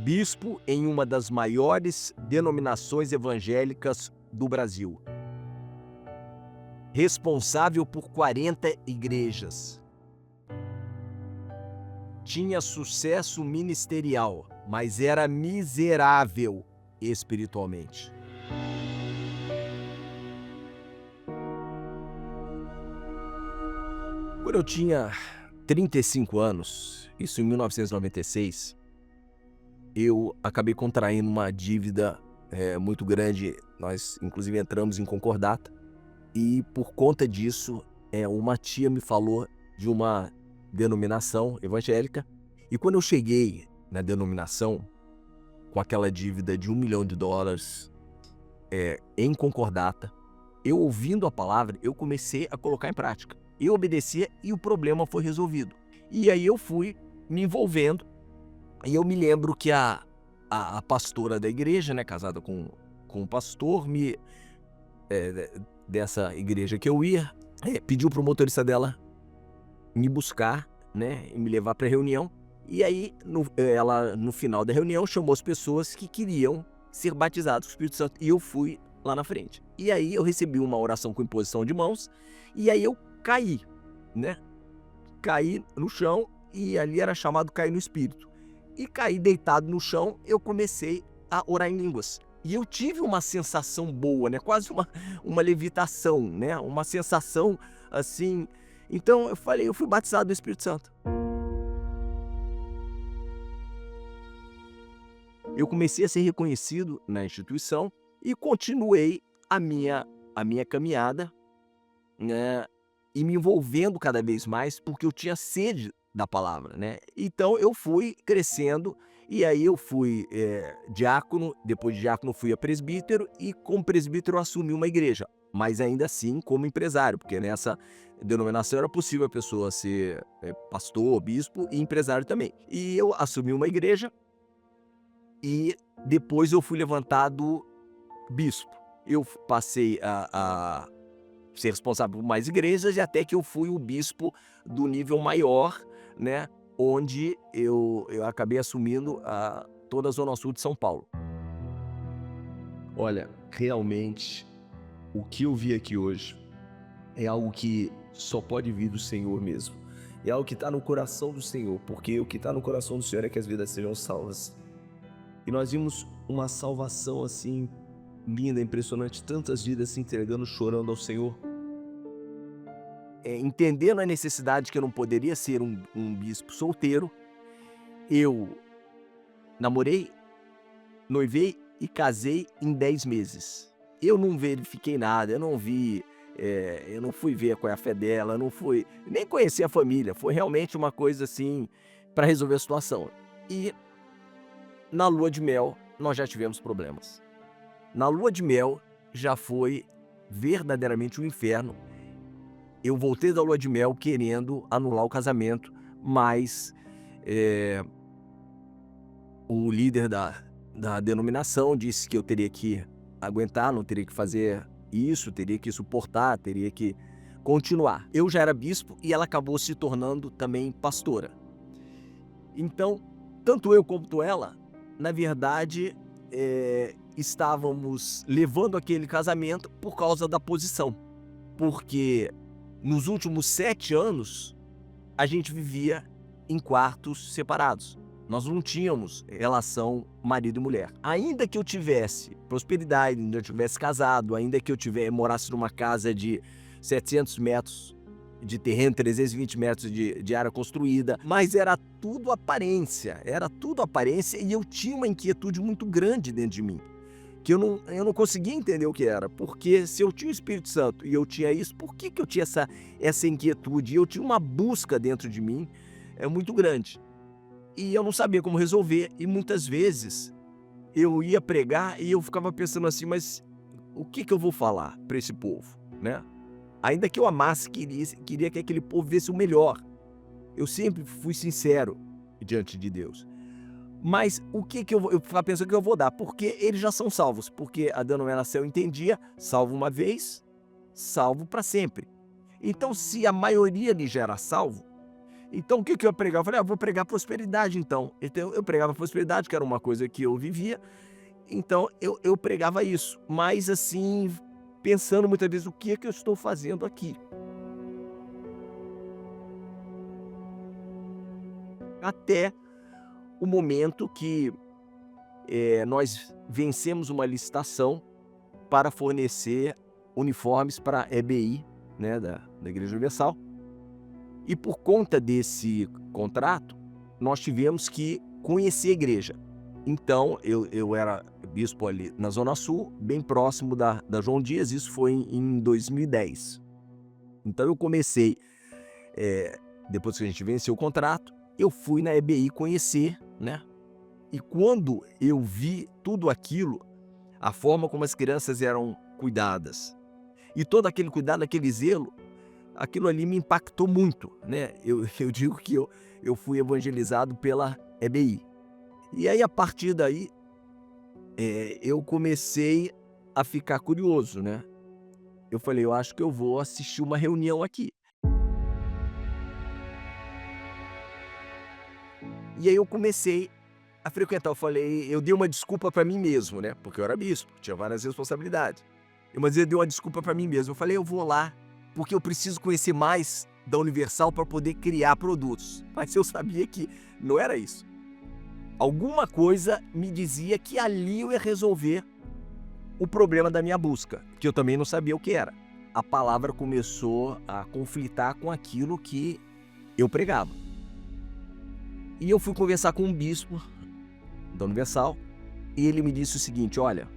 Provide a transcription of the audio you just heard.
bispo em uma das maiores denominações evangélicas do Brasil. Responsável por 40 igrejas. Tinha sucesso ministerial, mas era miserável espiritualmente. Quando eu tinha 35 anos, isso em 1996, eu acabei contraindo uma dívida muito grande. Nós, inclusive, entramos em concordata. E, por conta disso, uma tia me falou de uma denominação evangélica. E quando eu cheguei na denominação, com aquela dívida de $1 milhão, em concordata, eu ouvindo a palavra, eu comecei a colocar em prática. Eu obedecia e o problema foi resolvido. E aí eu fui me envolvendo. E eu me lembro que a pastora da igreja, né, casada com um pastor, dessa igreja que eu ia, pediu para o motorista dela me buscar, né, e me levar para a reunião. E aí, ela, no final da reunião, chamou as pessoas que queriam ser batizadas com o Espírito Santo. E eu fui lá na frente. E aí eu recebi uma oração com imposição de mãos. E aí eu caí, né? Caí no chão, e ali era chamado cair no Espírito. E caí deitado no chão, eu comecei a orar em línguas. E eu tive uma sensação boa, né? Quase uma levitação, né? Uma sensação assim. Então eu fui batizado no Espírito Santo. Eu comecei a ser reconhecido na instituição e continuei a minha caminhada, né? E me envolvendo cada vez mais, porque eu tinha sede da palavra, né? Então eu fui crescendo, e aí eu fui diácono, depois de diácono fui a presbítero, e como presbítero eu assumi uma igreja, mas ainda assim como empresário, porque nessa denominação era possível a pessoa ser pastor, bispo e empresário também. E eu assumi uma igreja, e depois eu fui levantado bispo. Eu passei a ser responsável por mais igrejas, e até que eu fui o bispo do nível maior, né, onde eu acabei assumindo toda a Zona Sul de São Paulo. Olha, realmente, o que eu vi aqui hoje é algo que só pode vir do Senhor mesmo. É algo que está no coração do Senhor, porque o que está no coração do Senhor é que as vidas sejam salvas. E nós vimos uma salvação assim, linda, impressionante, tantas vidas se entregando, chorando ao Senhor. Entendendo a necessidade que eu não poderia ser um bispo solteiro, eu namorei, noivei e casei em 10 meses. Eu não verifiquei nada, eu não vi, eu não fui ver qual é a fé dela, não fui nem conhecer a família. Foi realmente uma coisa assim para resolver a situação. E na lua de mel nós já tivemos problemas. Na lua de mel já foi verdadeiramente um inferno. Eu voltei da lua de mel querendo anular o casamento, mas o líder da denominação disse que eu teria que aguentar, não teria que fazer isso, teria que suportar, teria que continuar. Eu já era bispo e ela acabou se tornando também pastora. Então, tanto eu quanto ela, na verdade, estávamos levando aquele casamento por causa da posição. Porque nos últimos 7 anos, a gente vivia em quartos separados. Nós não tínhamos relação marido e mulher. Ainda que eu tivesse prosperidade, ainda que eu tivesse casado, ainda que eu morasse numa casa de 700 metros de terreno, 320 metros de área construída, mas era tudo aparência, e eu tinha uma inquietude muito grande dentro de mim, que eu não conseguia entender o que era, porque se eu tinha o Espírito Santo e eu tinha isso, por que eu tinha essa inquietude? Eu tinha uma busca dentro de mim muito grande, e eu não sabia como resolver, e muitas vezes eu ia pregar e eu ficava pensando assim, mas o que eu vou falar para esse povo, né? Ainda que eu amasse, queria que aquele povo visse o melhor. Eu sempre fui sincero diante de Deus. Mas o que eu ficava pensando que eu vou dar? Porque eles já são salvos. Porque a denominação entendia, salvo uma vez, salvo para sempre. Então, se a maioria ali já era salvo, Então o que que eu ia pregar? Eu falei: "Ah, vou pregar prosperidade então". Então eu pregava prosperidade, que era uma coisa que eu vivia, então eu pregava isso, mas assim, pensando muitas vezes: "O que é que eu estou fazendo aqui?". Até o momento que, nós vencemos uma licitação para fornecer uniformes para a EBI, né, da Igreja Universal, e por conta desse contrato, nós tivemos que conhecer a igreja. Então eu era bispo ali na Zona Sul, bem próximo da João Dias, isso foi em 2010. Então eu comecei, depois que a gente venceu o contrato, eu fui na EBI conhecer, né, e quando eu vi tudo aquilo, a forma como as crianças eram cuidadas, e todo aquele cuidado, aquele zelo, aquilo ali me impactou muito, né. Eu digo que eu fui evangelizado pela EBI. E aí a partir daí, eu comecei a ficar curioso, né. Eu falei: "Eu acho que eu vou assistir uma reunião aqui". E aí eu comecei a frequentar, eu dei uma desculpa para mim mesmo, né, porque eu era bispo, tinha várias responsabilidades. Mas eu dei uma desculpa para mim mesmo, eu falei: "Eu vou lá, porque eu preciso conhecer mais da Universal para poder criar produtos". Mas eu sabia que não era isso. Alguma coisa me dizia que ali eu ia resolver o problema da minha busca, que eu também não sabia o que era. A palavra começou a conflitar com aquilo que eu pregava. E eu fui conversar com um bispo da Universal, e ele me disse o seguinte: "Olha,